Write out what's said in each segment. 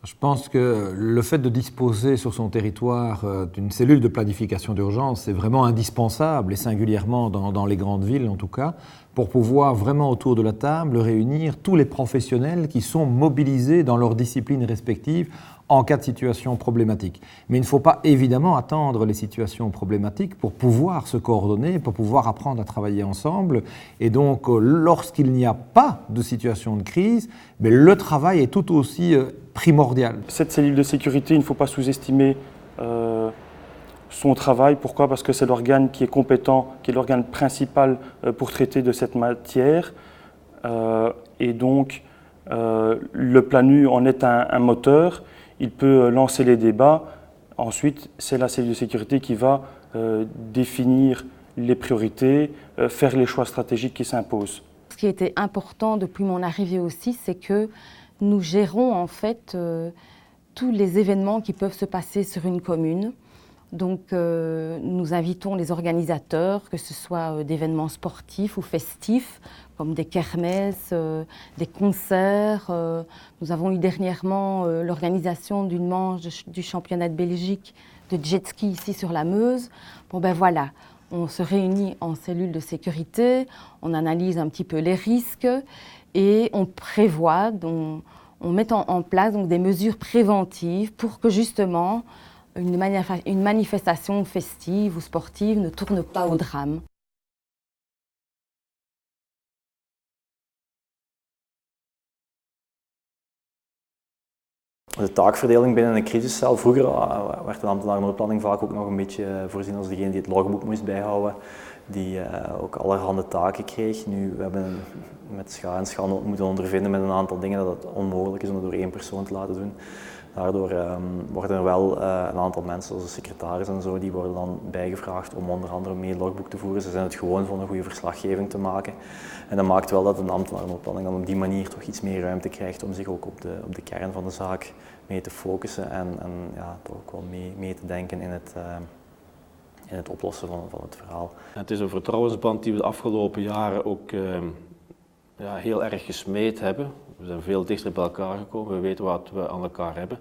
Je pense que le fait de disposer sur son territoire d'une cellule de planification d'urgence, c'est vraiment indispensable, et singulièrement dans les grandes villes en tout cas, pour pouvoir vraiment autour de la table réunir tous les professionnels qui sont mobilisés dans leurs disciplines respectives en cas de situation problématique. Mais il ne faut pas évidemment attendre les situations problématiques pour pouvoir se coordonner, pour pouvoir apprendre à travailler ensemble. Et donc, lorsqu'il n'y a pas de situation de crise, mais le travail est tout aussi primordial. Cette cellule de sécurité, il ne faut pas sous-estimer son travail. Pourquoi ? Parce que c'est l'organe qui est compétent, qui est l'organe principal pour traiter de cette matière. Et donc, le PLANU en est un moteur. Il peut lancer les débats. Ensuite, c'est la cellule de sécurité qui va définir les priorités, faire les choix stratégiques qui s'imposent. Ce qui était important depuis mon arrivée aussi, c'est que nous gérons en fait tous les événements qui peuvent se passer sur une commune. Donc nous invitons les organisateurs, que ce soit d'événements sportifs ou festifs, comme des kermesses, des concerts. Nous avons eu dernièrement l'organisation d'une manche du championnat de Belgique de jet ski ici sur la Meuse. Bon ben voilà, on se réunit en cellule de sécurité, on analyse un petit peu les risques et on prévoit, on met en place donc, des mesures préventives pour que justement une manifestation festive ou sportive ne tourne pas au drame. De taakverdeling binnen een crisiscel. Vroeger werd de ambtenaar noodplanning vaak ook nog een beetje voorzien als degene die het logboek moest bijhouden, die ook allerhande taken kreeg. Nu, we hebben met scha en schande moeten ondervinden met een aantal dingen dat het onmogelijk is om dat door één persoon te laten doen. Daardoor worden er wel een aantal mensen, zoals de secretaris en zo, die worden dan bijgevraagd om onder andere mee logboek te voeren. Ze zijn het gewoon van een goede verslaggeving te maken. En dat maakt wel dat een ambtenaar noodplanning dan op die manier toch iets meer ruimte krijgt om zich ook op de kern van de zaak mee te focussen en ja, toch ook wel mee te denken in het oplossen van het verhaal. Het is een vertrouwensband die we de afgelopen jaren ook heel erg gesmeed hebben. We zijn veel dichter bij elkaar gekomen, we weten wat we aan elkaar hebben.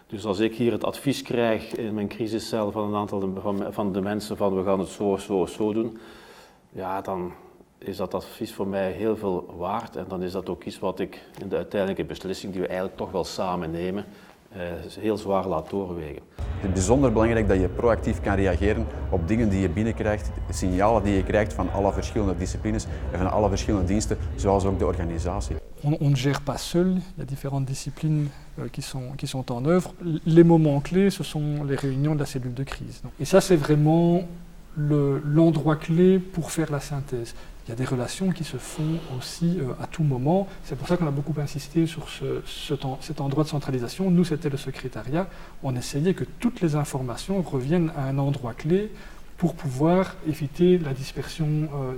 Dus als ik hier het advies krijg in mijn crisiscel van een aantal van de mensen van we gaan het zo doen, ja, dan is dat advies voor mij heel veel waard en dan is dat ook iets wat ik in de uiteindelijke beslissing die we eigenlijk toch wel samen nemen, heel zwaar laat doorwegen. Het is bijzonder belangrijk dat je proactief kan reageren op dingen die je binnenkrijgt, signalen die je krijgt van alle verschillende disciplines en van alle verschillende diensten, zoals ook de organisatie. On ne gère pas seul, il y a différentes disciplines qui sont en œuvre. Les moments clés, ce sont les réunions de la cellule de crise. Et ça, c'est vraiment l'endroit clé pour faire la synthèse. Il y a des relations qui se font aussi à tout moment. C'est pour ça qu'on a beaucoup insisté sur cet endroit de centralisation. Nous, c'était le secrétariat. On essayait que toutes les informations reviennent à un endroit clé pour pouvoir éviter la dispersion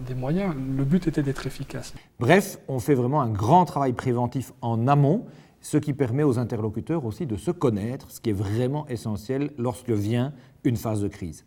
des moyens. Le but était d'être efficace. Bref, on fait vraiment un grand travail préventif en amont, ce qui permet aux interlocuteurs aussi de se connaître, ce qui est vraiment essentiel lorsque vient une phase de crise.